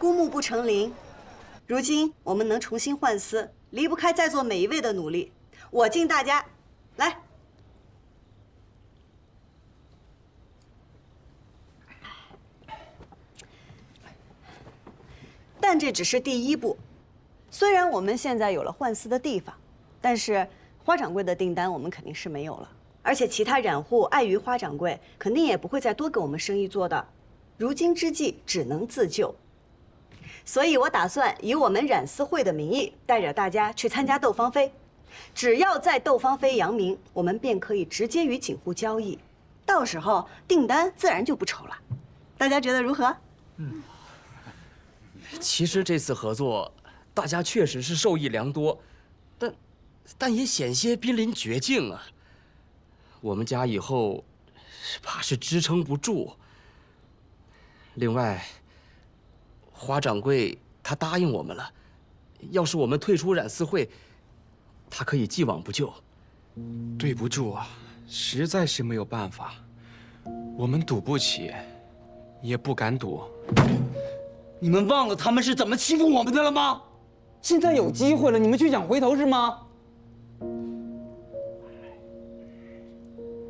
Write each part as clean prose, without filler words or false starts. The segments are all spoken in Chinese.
孤木不成林。如今我们能重新换丝，离不开在座每一位的努力。我敬大家，来。但这只是第一步。虽然我们现在有了换丝的地方，但是花掌柜的订单我们肯定是没有了。而且其他染户碍于花掌柜，肯定也不会再多给我们生意做的。如今之计，只能自救。所以我打算以我们染丝会的名义，带着大家去参加斗芳菲。只要在斗芳菲扬名，我们便可以直接与景户交易，到时候订单自然就不愁了。大家觉得如何？其实这次合作，大家确实是受益良多，但也险些濒临绝境啊。我们家以后怕是支撑不住。另外，花掌柜他答应我们了，要是我们退出染丝会，他可以既往不咎。对不住啊，实在是没有办法，我们赌不起，也不敢赌。你们忘了他们是怎么欺负我们的了吗？现在有机会了，你们就想回头是吗？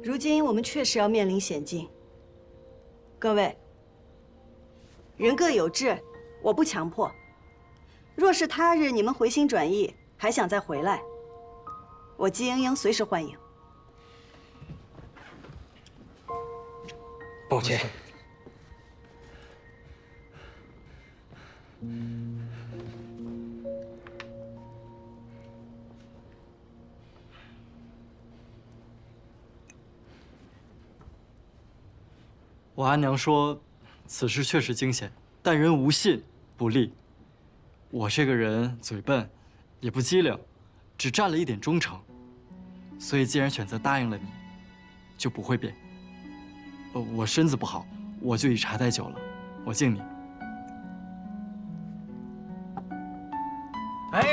如今我们确实要面临险境。各位，人各有志，我不强迫。若是他日你们回心转意，还想再回来，我姬莹莹随时欢迎。抱歉。我阿娘说，此事确实惊险，但人无信不立。我这个人嘴笨，也不机灵，只占了一点忠诚，所以既然选择答应了你，就不会变。我身子不好，我就以茶代酒了，我敬你。哎，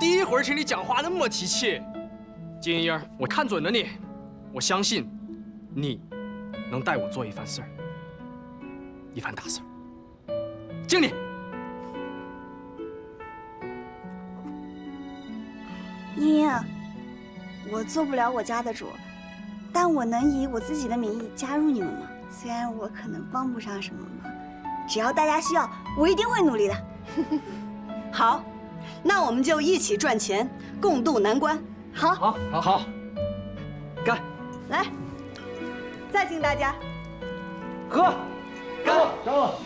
第一回听你讲话那么提气，金莹莹，我看准了你，我相信你能带我做一番事儿，一番大事儿。敬你。莹莹，我做不了我家的主，但我能以我自己的名义加入你们吗？虽然我可能帮不上什么忙，只要大家需要，我一定会努力的。好，那我们就一起赚钱，共度难关。好，好，干！来，再敬大家。喝，干！走。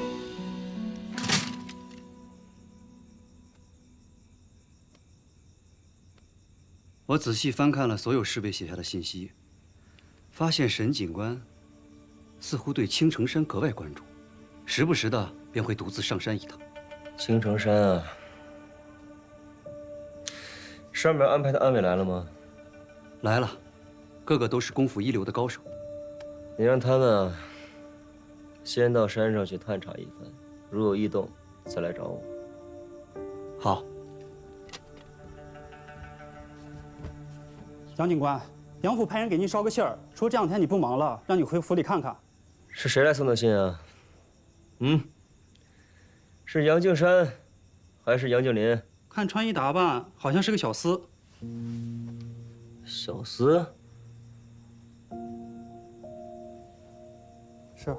我仔细翻看了所有侍卫写下的信息，发现沈警官似乎对青城山格外关注，时不时的便会独自上山一趟。青城山啊，上面安排的暗卫来了吗？来了，个个都是功夫一流的高手。你让他们先到山上去探查一番，如有异动，再来找我。好。杨警官，杨府派人给您捎个信儿，说这两天你不忙了，让你回府里看看。是谁来送的信啊？是杨敬山，还是杨敬林？看穿衣打扮，好像是个小厮。小厮？是。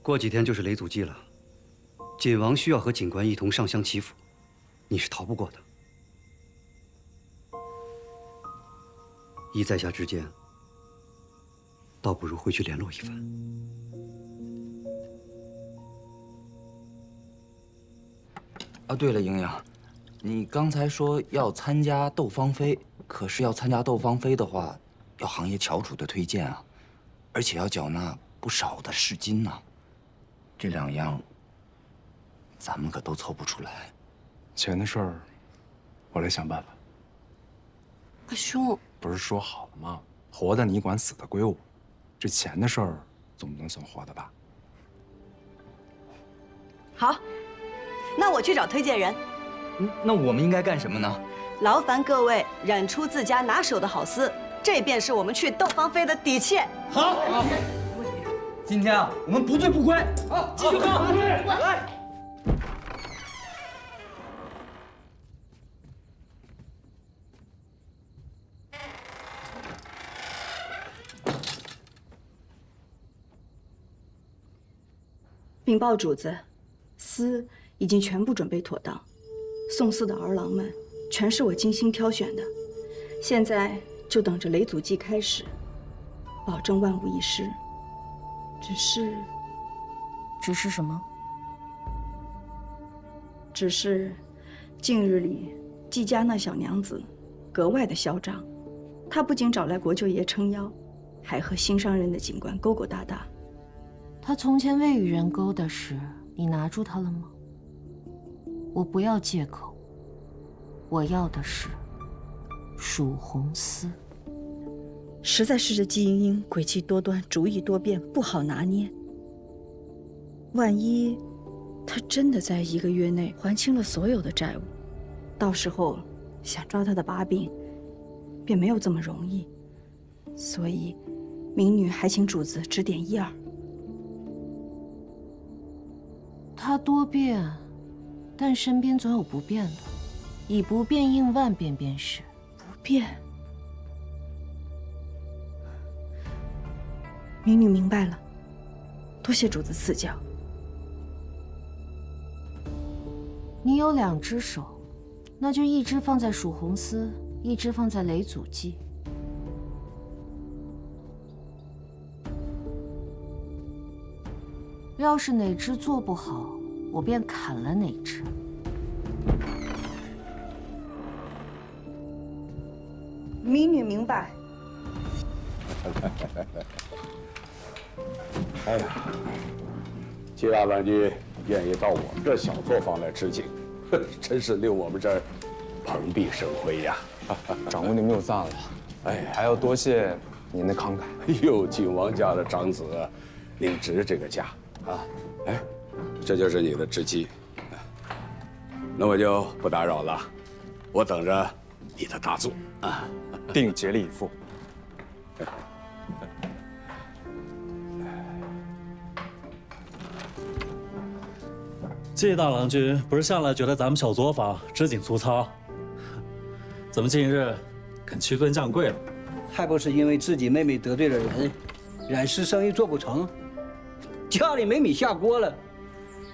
过几天就是雷祖祭了，锦王需要和警官一同上香祈福，你是逃不过的。依在下之见，倒不如回去联络一番。啊，对了，莹莹，你刚才说要参加斗芳菲，可是要参加斗芳菲的话，要行业翘楚的推荐啊，而且要缴纳不少的市金呢。这两样，咱们可都凑不出来。钱的事儿，我来想办法。阿兄，不是说好了吗？活的你管，死的归我。这钱的事儿，总不能算活的吧？好，那我去找推荐人。那我们应该干什么呢？劳烦各位染出自家拿手的好丝，这便是我们去窦芳菲的底气。好，今天啊，我们不醉不归。好，继续喝。来。禀报主子，丝已经全部准备妥当，送丝的儿郎们全是我精心挑选的，现在就等着雷祖祭开始，保证万无一失。只是什么？只是近日里季家那小娘子格外的嚣张，她不仅找来国舅爷撑腰，还和新上任的警官勾勾搭搭。他从前未与人勾搭时，你拿住他了吗？我不要借口，我要的是蜀红丝。实在是这季莺莺诡计多端，主意多变，不好拿捏。万一他真的在1个月内还清了所有的债务，到时候想抓他的把柄，便没有这么容易。所以，民女还请主子指点一二。他多变，但身边总有不变的，以不变应万变便是。不变。民女明白了，多谢主子赐教。你有2只手，那就1只放在蜀红丝，1只放在雷祖祭。要是哪只做不好，我便砍了哪只。民女明白。哎呀，季大将军愿意到我们这小作坊来吃景，真是令我们这儿蓬荜生辉呀！长官您谬赞了，哎，还要多谢您的慷慨。哎呦，景王家的长子，您值这个价啊！哎，这就是你的知己，那我就不打扰了，我等着你的大作啊！定竭力以赴。季大郎君不是向来觉得咱们小作坊织锦粗糙，怎么近日肯屈尊降贵了？还不是因为自己妹妹得罪了人，染丝生意做不成，家里没米下锅了。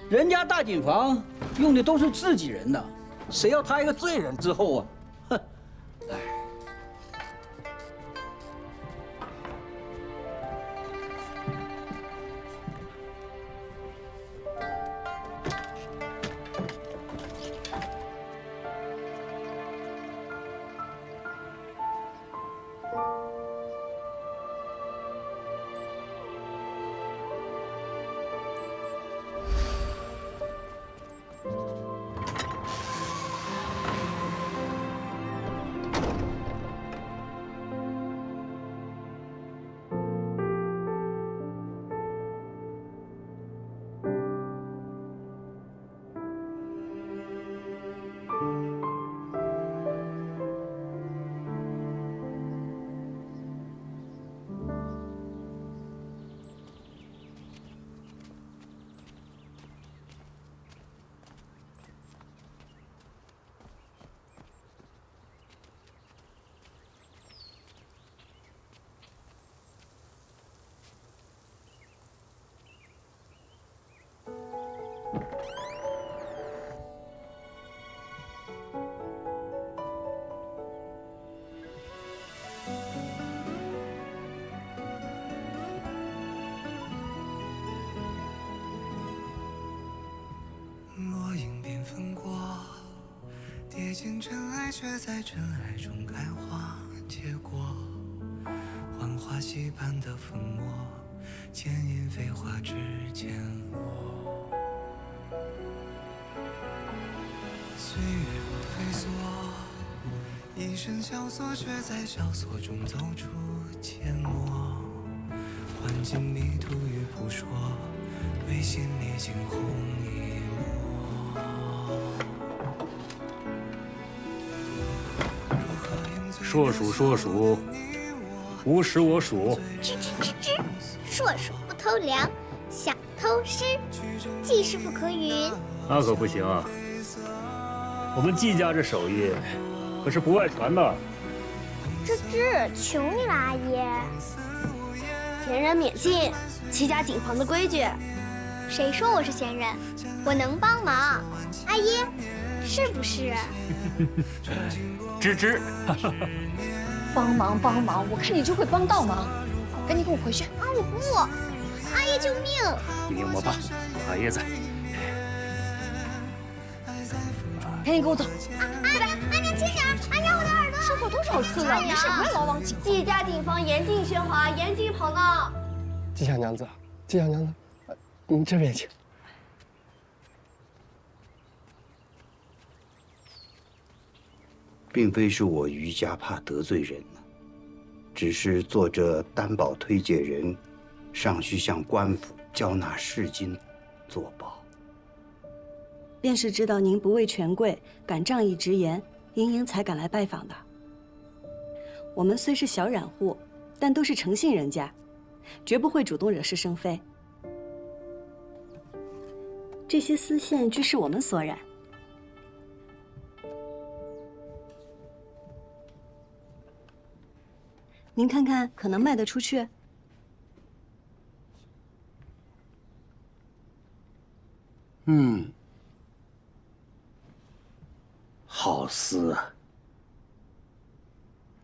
人家大锦坊用的都是自己人呐，谁要他一个罪人之后啊？哼！哎。跌进尘埃，却在尘埃中开花结果。幻化溪畔的粉末，牵引飞花之间落。岁月如飞梭，一身萧索，却在萧索中走出缄默。幻境迷途与扑朔，为心里惊鸿一抹。硕鼠硕鼠，无食我黍。吱吱吱吱，硕鼠不偷粮，想偷师。季师傅可允。那可不行啊！我们季家这手艺可是不外传的。吱吱，求你了，阿姨。闲人免进，戚家谨防的规矩。谁说我是闲人？我能帮忙，阿姨，是不是？吱吱，帮忙帮忙，我看你就会帮倒忙，赶紧跟我回去。啊，我不，阿姨救命！英英莫怕，阿爷在。赶紧跟我走。阿娘轻点，阿娘我的耳朵。说过多少次了，没事不要老往紧。季家谨防严禁喧哗，严禁跑闹。季小娘子，季小娘子，您这边请。并非是我余家怕得罪人呢，只是做这担保推介人，尚需向官府交纳市金作保。便是知道您不畏权贵，敢仗义直言，英英才敢来拜访的。我们虽是小染户，但都是诚信人家，绝不会主动惹是生非。这些丝线俱是我们所染。您看看，可能卖得出去？好丝啊。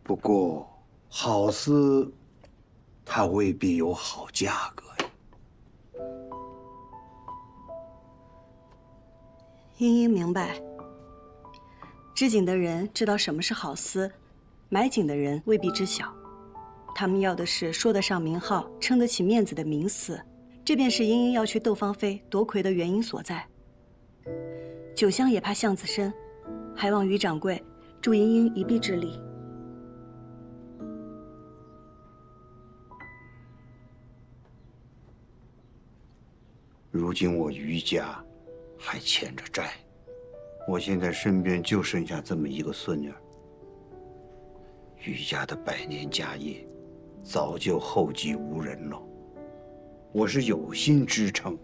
不过，好丝，它未必有好价格呀。英英明白，织锦的人知道什么是好丝，买锦的人未必知晓。他们要的是说得上名号、撑得起面子的名丝，这便是英英要去窦芳菲夺魁的原因所在。酒香也怕巷子深，还望于掌柜助英英一臂之力。如今我余家还欠着债，我现在身边就剩下这么一个孙女儿，余家的百年家业早就后继无人了。我是有心支撑，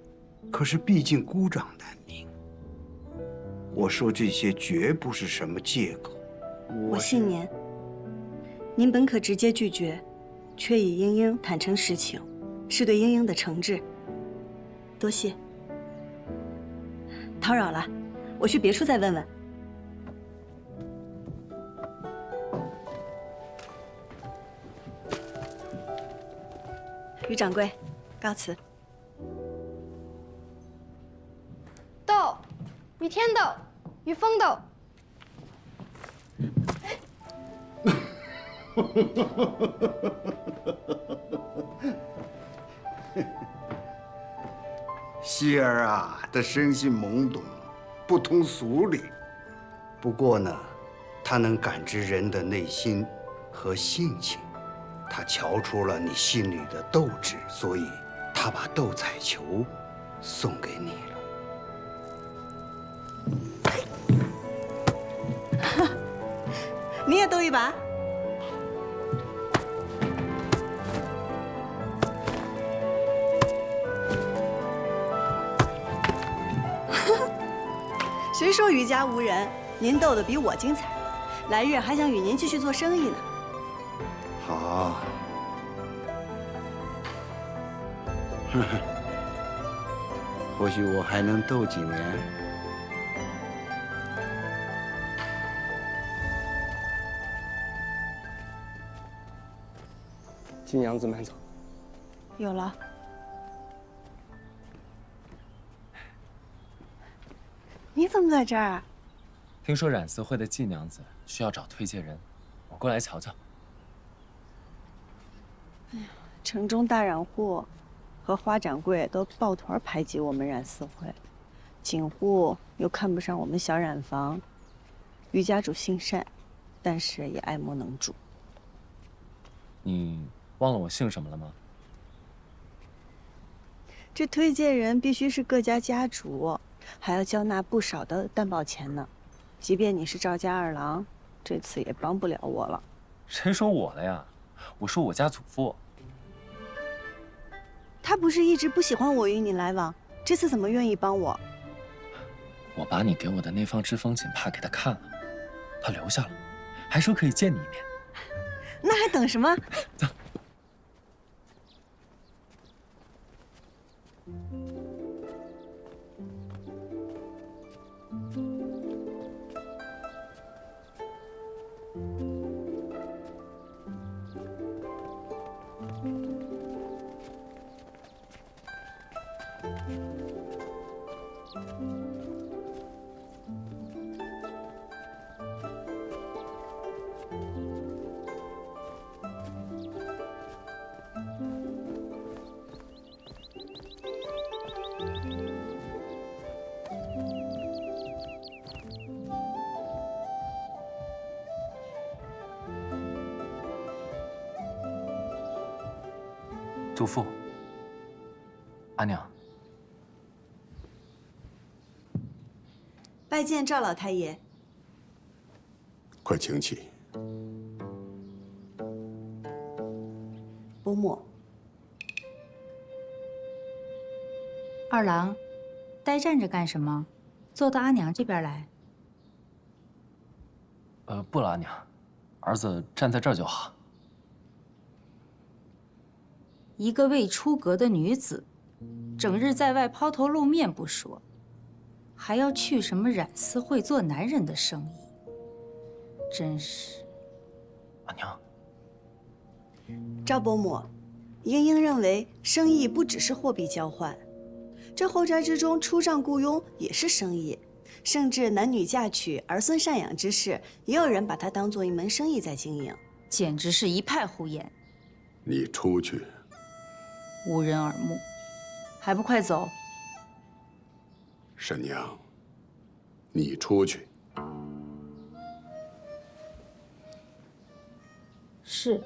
可是毕竟孤掌难鸣。我说这些绝不是什么借口。我信您，您本可直接拒绝，却以英英坦诚实情，是对英英的诚挚。多谢，叨扰了，我去别处再问问。于掌柜，告辞。豆，于天豆，于风豆。希儿啊，他生性懵懂，不通俗理。不过呢，他能感知人的内心和性情，他瞧出了你心里的斗志，所以他把斗彩球送给你了。你也斗一把？谁说余家无人？您斗得比我精彩，来日还想与您继续做生意呢。好，或许我还能斗几年。季娘子慢走。有了。你怎么在这儿？听说染丝会的季娘子需要找推介人，我过来瞧瞧。哎呀，城中大染户和花掌柜都抱团排挤我们染丝会，锦户又看不上我们小染坊。余家主心善，但是也爱莫能助。你忘了我姓什么了吗？这推荐人必须是各家家主，还要交纳不少的担保钱呢。即便你是赵家二郎，这次也帮不了我了。谁说我的呀？我说我家祖父。他不是一直不喜欢我与你来往，这次怎么愿意帮我？我把你给我的那方知风锦帕给他看了，他留下了，还说可以见你一面。那还等什么？走。祖父，阿娘，拜见赵老太爷。快请起。伯母，二郎，呆站着干什么？坐到阿娘这边来。不了，阿娘，儿子站在这儿就好。一个未出阁的女子，整日在外抛头露面不说，还要去什么染丝会做男人的生意，真是。阿娘，赵伯母，英英认为生意不只是货币交换，这后宅之中出账雇佣也是生意，甚至男女嫁娶、儿孙赡养之事，也有人把它当做一门生意在经营，简直是一派胡言，你出去。无人耳目，还不快走！沈娘，你出去。是。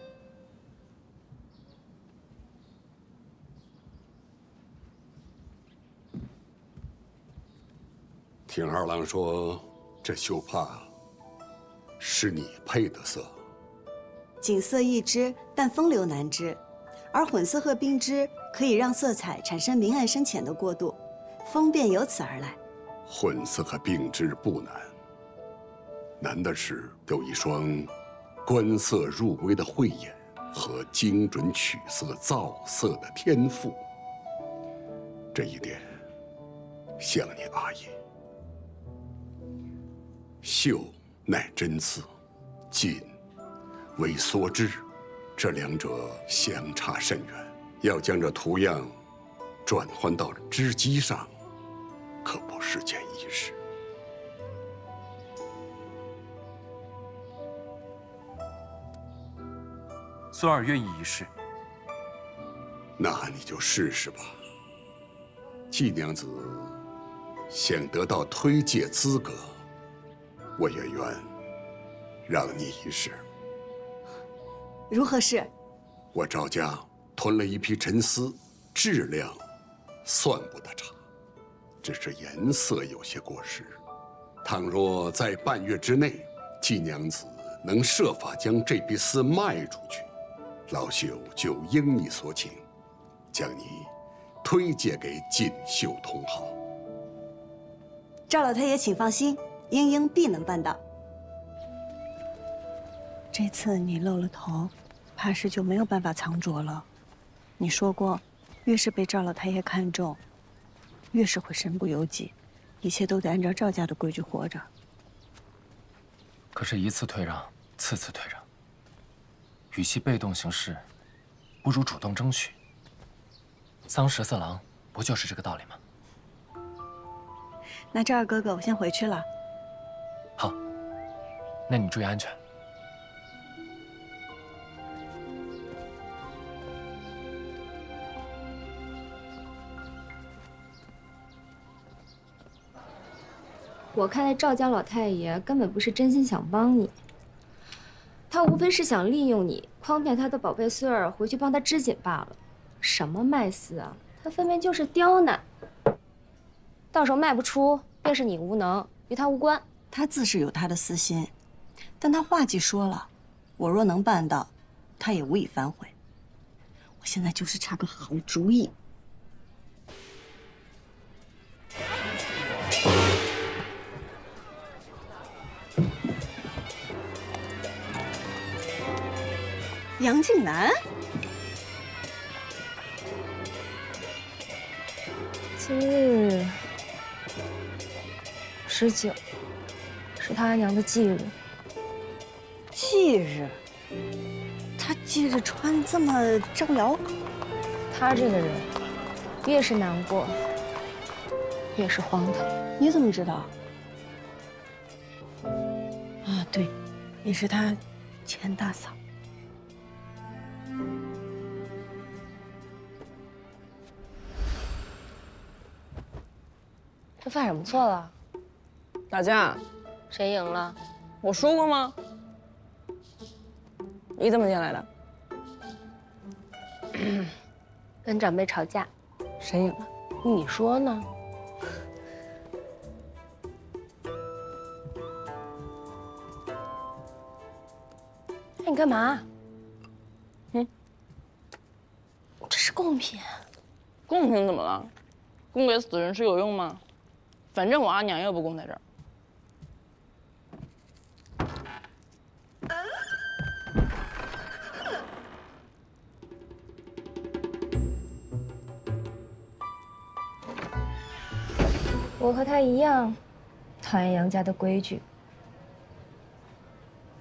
听二郎说，这绣帕是你配的色。锦色一枝，但风流难支。而混色和冰织可以让色彩产生明暗深浅的过渡，风便由此而来。混色和并织不难，难的是有一双观色入微的慧眼和精准取色造色的天赋。这一点，像你阿爷。绣乃针刺，锦为梭织。这两者相差甚远，要将这图样转换到织机上，可不是件易事。孙儿愿意一试。那你就试试吧。季娘子想得到推介资格，我也愿让你一试。如何是？我赵家囤了一批沉丝，质量算不得差，只是颜色有些过时。倘若在半月之内，季娘子能设法将这批丝卖出去，老朽就应你所请，将你推荐给锦绣同好。赵老太爷，请放心，英英必能办到。这次你露了头，怕是就没有办法藏拙了。你说过，越是被赵老太爷看重，越是会身不由己，一切都得按照赵家的规矩活着。可是，一次退让，次次退让，与其被动行事，不如主动争取。桑十四郎不就是这个道理吗？那赵二哥哥，我先回去了。好，那你注意安全。我看来赵家老太爷根本不是真心想帮你，他无非是想利用你，诓骗他的宝贝孙儿回去帮他织锦罢了。什么卖丝啊，他分明就是刁难。到时候卖不出，便是你无能，与他无关。他自是有他的私心，但他话既说了，我若能办到，他也无以反悔。我现在就是差个好主意。杨静南，今日19，是他阿娘的忌日。忌日？他忌日穿这么招摇？他这个人，越是难过，越是荒唐。你怎么知道？啊，对，你是他前大嫂。这犯什么错了？打架。谁赢了？我说过吗？你怎么进来的？跟长辈吵架。谁赢了？你说呢？哎，你干嘛？这是贡品。贡品怎么了？供给死人是有用吗？反正我阿娘又不供在这儿。我和他一样，讨厌杨家的规矩，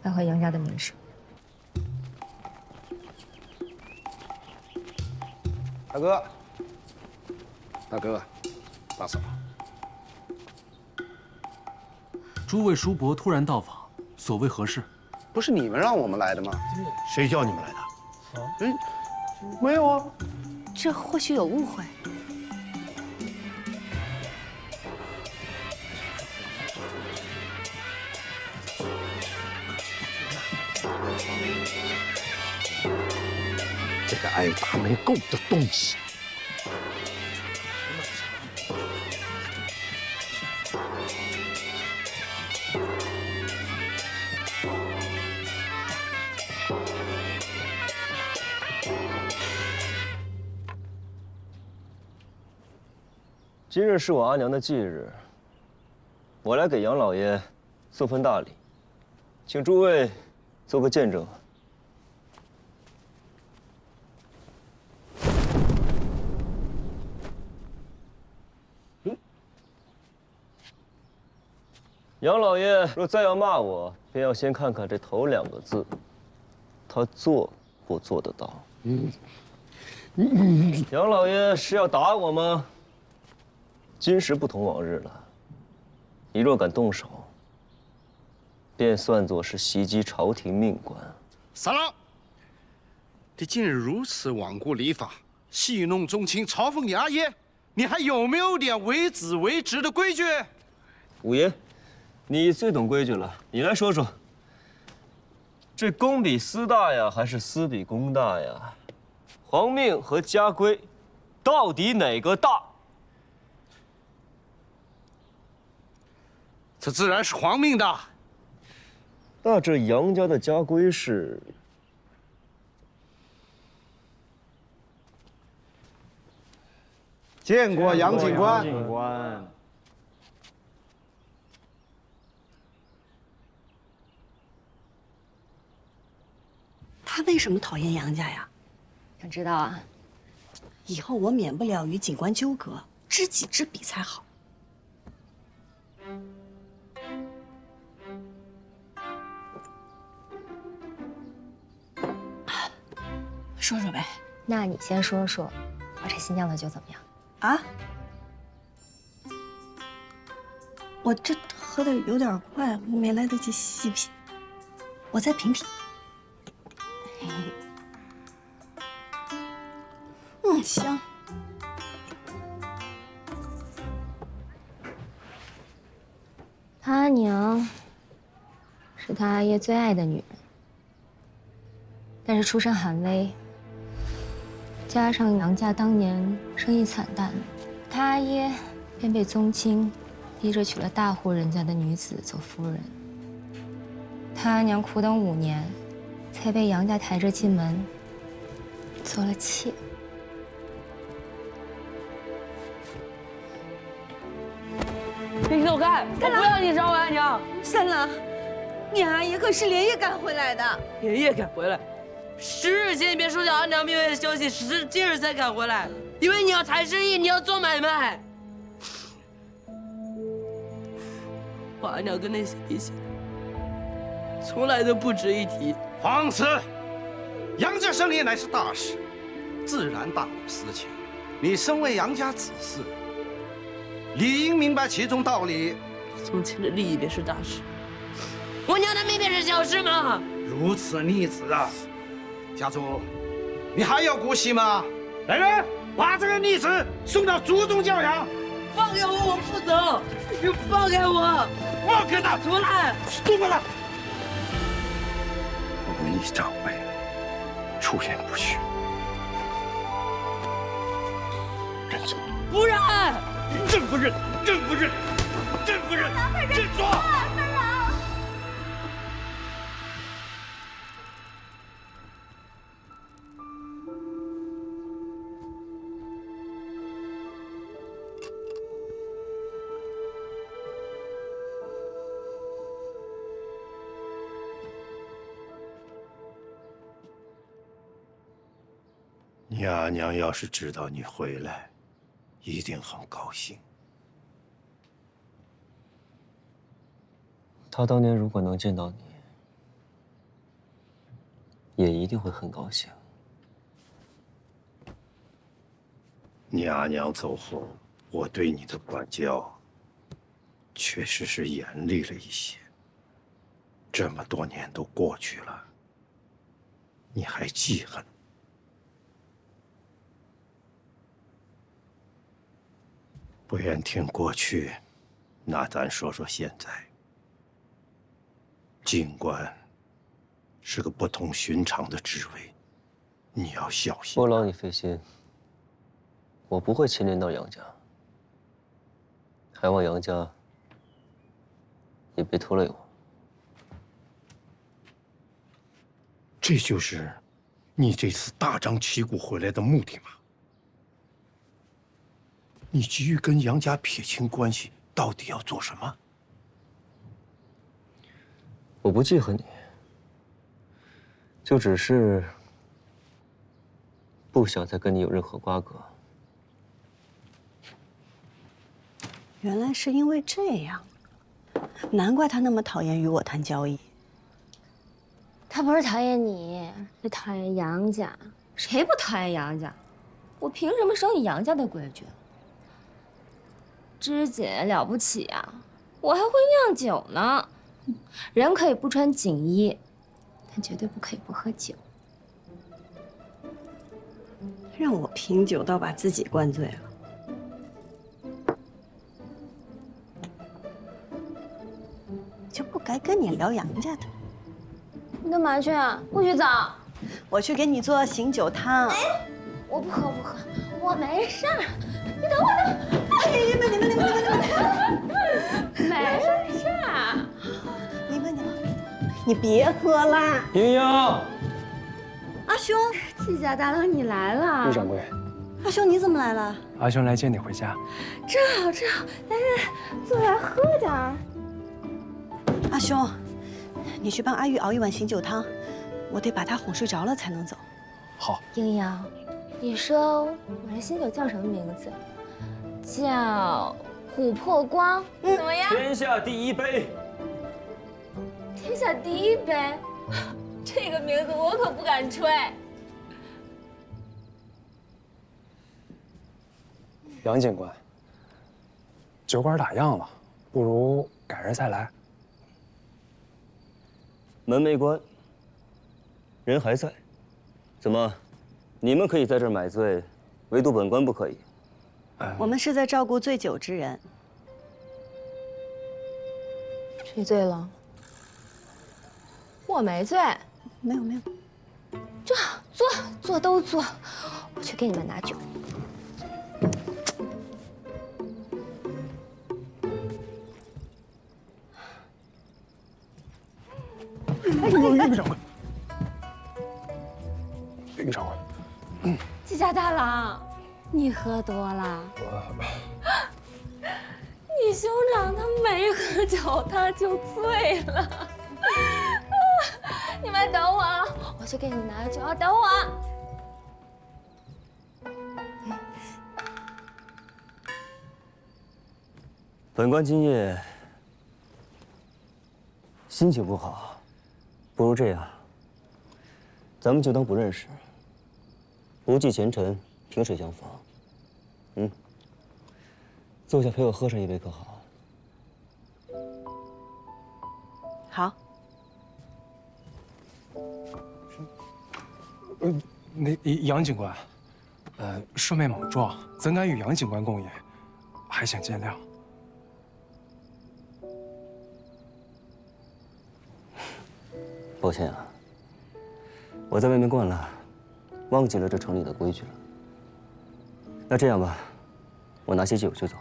败坏杨家的名声。大哥，大哥，大嫂，诸位叔伯突然到访，所谓何事？不是你们让我们来的吗？谁叫你们来的？没有啊。这或许有误会。这个爱打没够的东西！今日是我阿娘的忌日，我来给杨老爷送份大礼，请诸位做个见证。杨老爷若再要骂我，便要先看看这头2个字，他做不做得到。杨老爷是要打我吗？今时不同往日了，你若敢动手，便算作是袭击朝廷命官。三郎，你今日如此罔顾礼法，戏弄宗亲，嘲讽你阿爷，你还有没有点为子为侄的规矩？五爷，你最懂规矩了，你来说说，这公比私大呀，还是私比公大呀？皇命和家规，到底哪个大？这自然是皇命大。那这杨家的家规是？见过杨警官。他为什么讨厌杨家呀？想知道啊？以后我免不了与警官纠葛，知己知彼才好。说说呗。那你先说说，我这新酿的酒怎么样？啊？我这喝的有点快，没来得及细品，我再品品。香。他阿娘是他阿爷最爱的女人，但是出身寒微，加上杨家当年生意惨淡，他阿爷便被宗亲逼着娶了大户人家的女子做夫人。他阿娘苦等5年，才被杨家抬着进门，做了妾。你走开！我不要你找我阿娘。三郎，你阿姨可是连夜赶回来的。连夜赶回来，10日前你便收下阿娘命危的消息，时至今日才赶回来，因为你要谈生意，你要做买卖。我阿娘跟那些比起来，从来都不值一提。放肆！杨家生意乃是大事，自然大有私情。你身为杨家子嗣，理应明白其中道理。从前的利益便是大事，我娘的命便是小事吗？如此逆子啊！家主，你还要姑息吗？来人，把这个逆子送到族中教养。放开我，我不走！你放开我！放开他！出来！动不了！忤逆长辈，出言不逊，认错。不认！认不认？认不认？认不认？认错！你阿娘要是知道你回来，一定很高兴。她当年如果能见到你，也一定会很高兴。你阿娘走后，我对你的管教确实是严厉了一些。这么多年都过去了，你还记恨？不愿听过去，那咱说说现在。尽管是个不同寻常的职位，你要小心。不劳你费心，我不会牵连到杨家，还望杨家也别拖累我。这就是你这次大张旗鼓回来的目的吗？你急于跟杨家撇清关系，到底要做什么？我不记恨你，就只是不想再跟你有任何瓜葛。原来是因为这样，难怪他那么讨厌与我谈交易。他不是讨厌你，是讨厌杨家。谁不讨厌杨家？我凭什么守你杨家的规矩？芝姐了不起啊，我还会酿酒呢。人可以不穿锦衣，但绝对不可以不喝酒。让我品酒倒把自己灌醉了。就不该跟你聊杨家的。你干嘛去啊？不许走！我去给你做醒酒汤。哎，我不喝，我没事儿。你等我等。你们，没事儿。你别喝啦。莹莹，阿兄，季家大佬你来了。陆掌柜，阿兄你怎么来了？阿兄来接你回家。正好，来，坐来喝点儿。阿兄，你去帮阿玉熬一碗醒酒汤，我得把她哄睡着了才能走。好。莹莹，你说我这新酒叫什么名字？叫琥珀光，怎么样？天下第一杯。天下第一杯，这个名字我可不敢吹。杨警官，酒馆打烊了，不如改日再来。门没关，人还在。怎么，你们可以在这儿买醉，唯独本官不可以？我们是在照顾醉酒之人。谁醉了？我没醉。没有。这坐都坐，我去给你们拿酒。陆掌柜，季家大郎，你喝多了。你兄长他没喝酒，他就醉了。你们等我啊，我去给你拿酒，等我。本官今夜心情不好，不如这样，咱们就当不认识，不计前尘，萍水相逢。坐下陪我喝上一杯可好？好。那杨警官，顺便莽撞，怎敢与杨警官共饮？还想见谅。抱歉啊，我在外面惯了，忘记了这城里的规矩了。那这样吧，我拿些酒就走。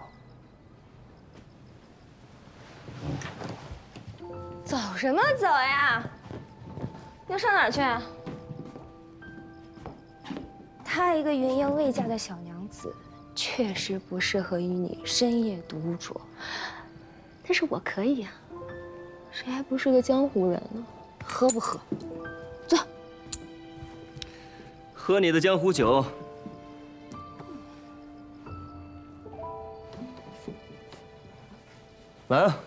走什么走呀？要上哪儿去？她一个云英未嫁的小娘子，确实不适合与你深夜独酌。但是我可以呀，谁还不是个江湖人呢？喝不喝？坐。喝你的江湖酒。来啊！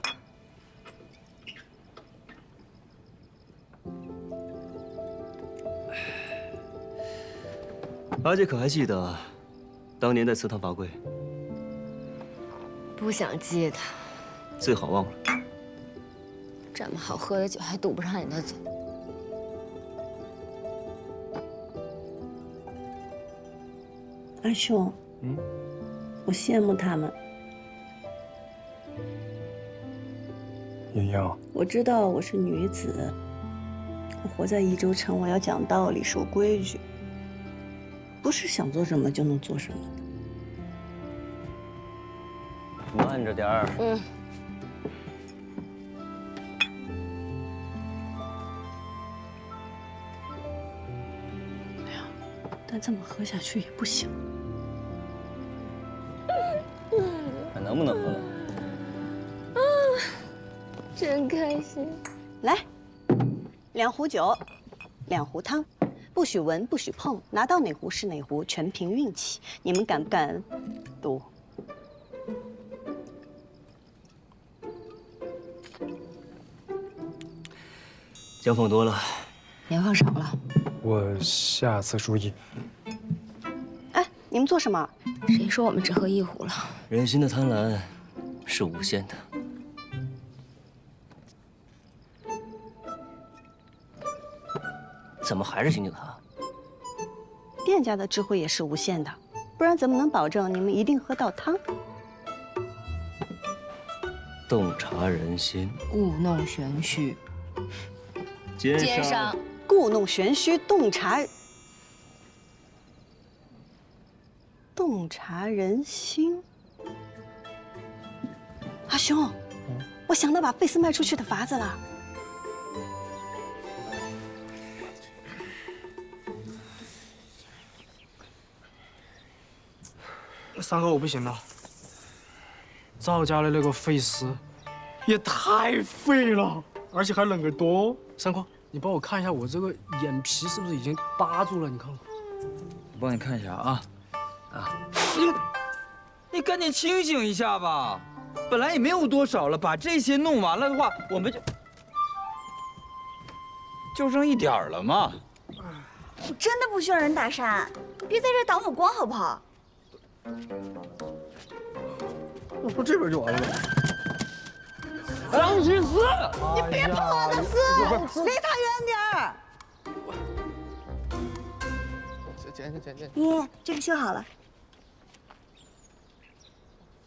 阿姐可还记得当年在祠堂罚跪？不想记得，最好忘了。这么好喝的酒还堵不上你的嘴。阿兄，我羡慕他们。莹莹，我知道我是女子，我活在宜州城，我要讲道理、守规矩，不是想做什么就能做什么的。慢着点儿。但这么喝下去也不行。还能不能喝了？真开心。来，2壶酒，2壶汤，不许闻，不许碰，拿到哪壶是哪壶，全凭运气。你们敢不敢赌？姜放多了，盐放少了。我下次注意。哎，你们做什么？谁说我们只喝1壶了？人心的贪婪是无限的。怎么还是刑警堂？店家的智慧也是无限的，不然怎么能保证你们一定喝到汤？洞察人心，故弄玄虚。奸商，故弄玄虚，洞察人心。阿兄，我想到把费斯卖出去的法子了。三哥，我不行了。赵家的那个费斯也太废了，而且还冷个多。三哥，你帮我看一下我这个眼皮是不是已经扒住了？你看看。我帮你看一下啊。你赶紧清醒一下吧，本来也没有多少了，把这些弄完了的话，我们就剩一点儿了嘛。我真的不需要人打伞，别在这挡我光好不好？我说这边就完了呗。张去死！你别碰我的丝，离他远点儿。剪。爷，这个修好了。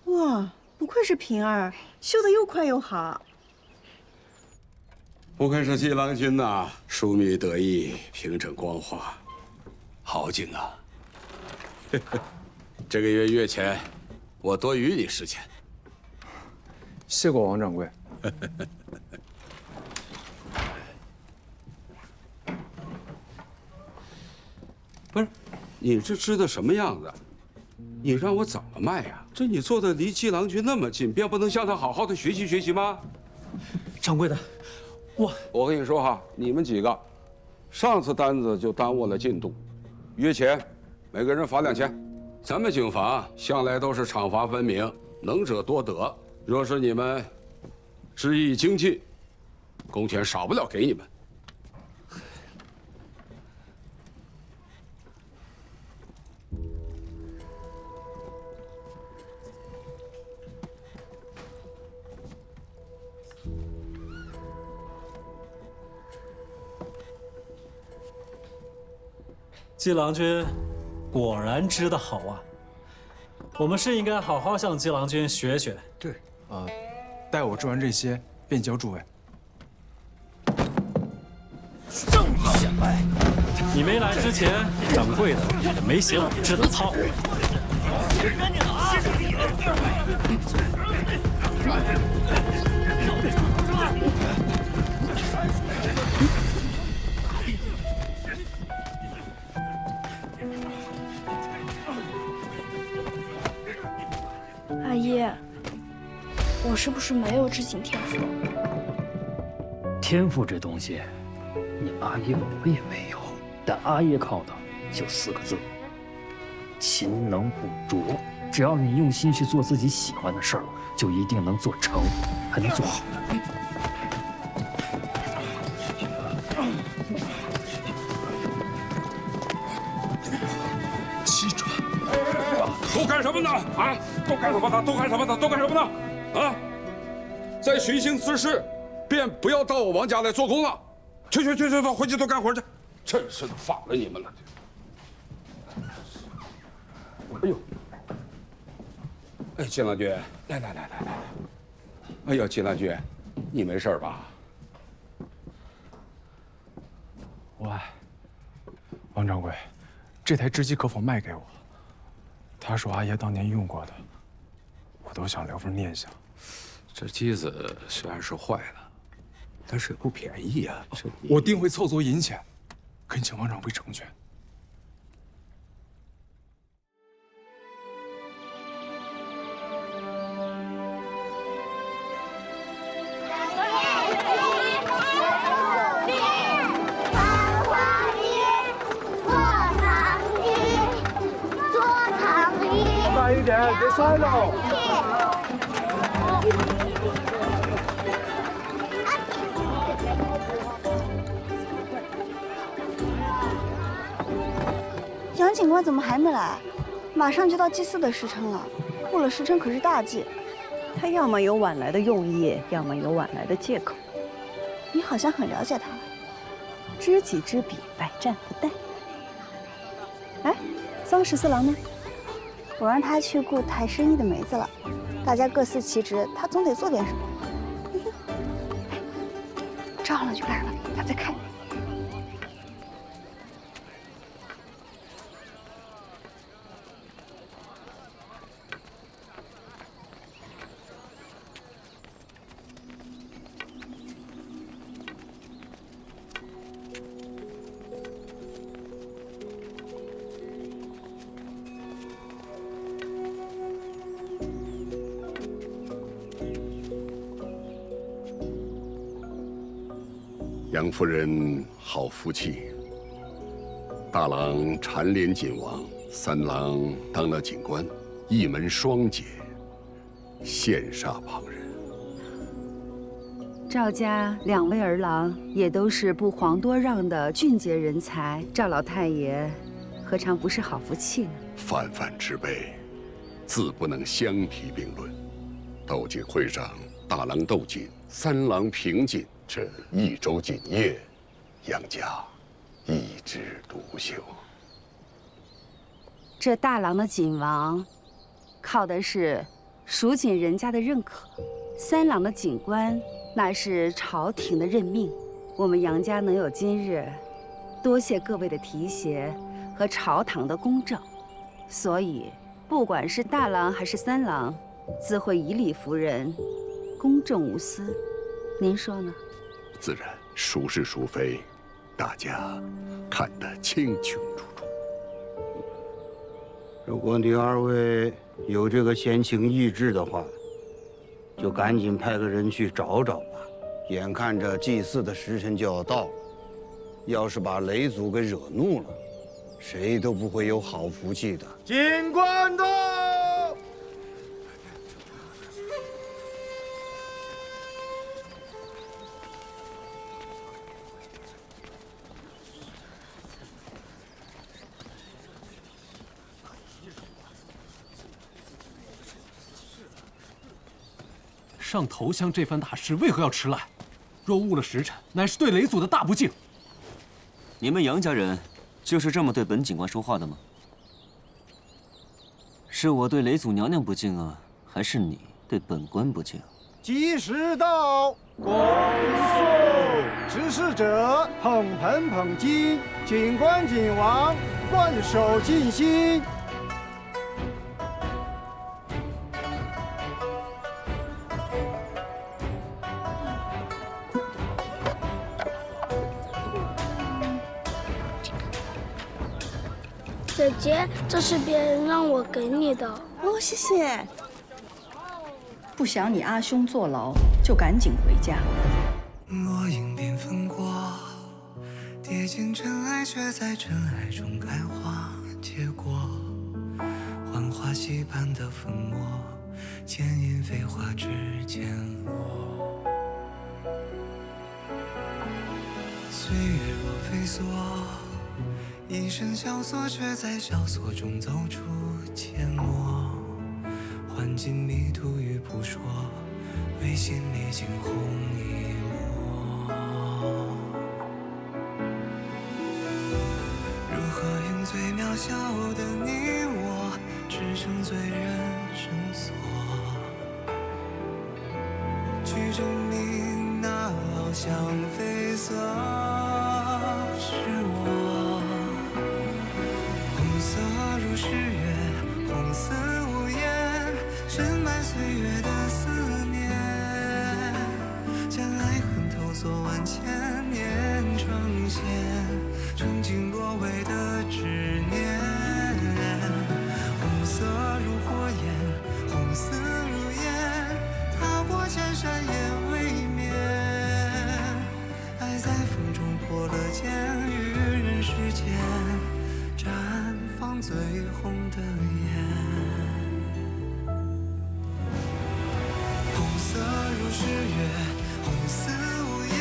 哇，不愧是平儿，修得又快又好。不愧是西郎君呐，疏密得意，平整光滑，好景啊！这个月月钱，我多余你10钱。谢过王掌柜。不是，你这织的什么样子？你让我怎么卖呀？这你坐的离季郎君那么近，便不能向他好好的学习学习吗？掌柜的，我跟你说哈，你们几个，上次单子就耽误了进度，约钱，每个人罚2000。咱们警房向来都是赏罚分明，能者多得。若是你们织艺精进，工钱少不了给你们。季郎君果然织得好啊！我们是应该好好向季郎君学学。对，待我织完这些，便交诸位。正义显摆！你没来之前，掌柜的也没嫌我织的糙。阿姨，我是不是没有织锦天赋？天赋这东西，你阿爷我也没有，但阿爷靠的就4个字：勤能补拙。只要你用心去做自己喜欢的事儿，就一定能做成，还能做好。7转，都干什么呢？啊，都干什么呢？都干什么呢？都干什么呢？啊，在寻衅滋事，便不要到我王家来做工了。去，回去都干活去。真是的，反了你们了。哎呦！哎，季郎君，来！哎呀，季郎君，你没事吧？王掌柜，这台织机可否卖给我？他说阿爷当年用过的，我都想留份念想。这机子虽然是坏了，但是也不便宜啊。我定会凑足银钱，恳请王掌柜成全。慢一点，别摔喽！杨警官怎么还没来？马上就到祭祀的时辰了，过了时辰可是大忌。他要么有晚来的用意，要么有晚来的借口。你好像很了解他。知己知彼，百战不殆。哎，桑14郎呢？我让他去顾抬生意的梅子了，大家各司其职，他总得做点什么。照了就来了，他在看你。杨夫人好福气，大郎蝉联锦王，3郎当了警官，一门双杰，羡煞旁人。赵家2位儿郎也都是不遑多让的俊杰人才，赵老太爷何尝不是好福气呢？泛泛之辈，自不能相提并论。斗锦会上，大郎斗锦，3郎平锦。这1周锦业，杨家一枝独秀。这大郎的锦王，靠的是蜀锦人家的认可；3郎的锦官，那是朝廷的任命。我们杨家能有今日，多谢各位的提携和朝堂的公正。所以，不管是大郎还是3郎，自会以理服人，公正无私。您说呢？自然，孰是孰非，大家看得清清楚楚。如果你二位有这个闲情逸致的话，就赶紧派个人去找找吧。眼看着祭祀的时辰就要到了，要是把雷祖给惹怒了，谁都不会有好福气的。进关到。上投降这番大事为何要迟来？若误了时辰，乃是对雷祖的大不敬。你们杨家人就是这么对本警官说话的吗？是我对雷祖娘娘不敬啊，还是你对本官不敬？吉时到，恭送！指使者捧盆捧金，警官警王万手尽心。姐姐，这是别人让我给你的。哦，谢谢。不想你阿兄坐牢，就赶紧回家。落英缤纷过，跌进尘埃，却在尘埃中开花结果。浣花溪畔的粉末，剪影飞花指尖落。岁月若飞梭。一身萧索，却在萧索中走出缄默。换尽迷途与扑朔，为心历经红一抹。如何用最渺小的你我，支撑最人生锁？去证明那翱翔飞色是我。红色如诗月，红似无言，深埋岁月的思念，将爱恨透锁万千年，成线，澄净若微的执念。红色如火焰，红丝如烟，踏过千山也未眠。爱在风中破了茧，于人世间。绽放最红的颜，红色如诗月，红似无言，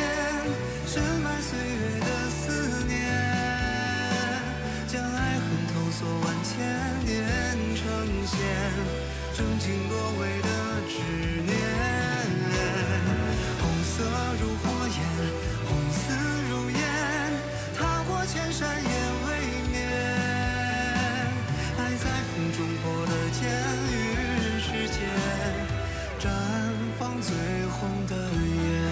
深埋岁月的思念，将爱恨透锁万千年，成线，澄净若微的执念。红色如火焰，红丝如烟，踏过千山也未灭。在风中破了茧，于人世间绽放最红的颜。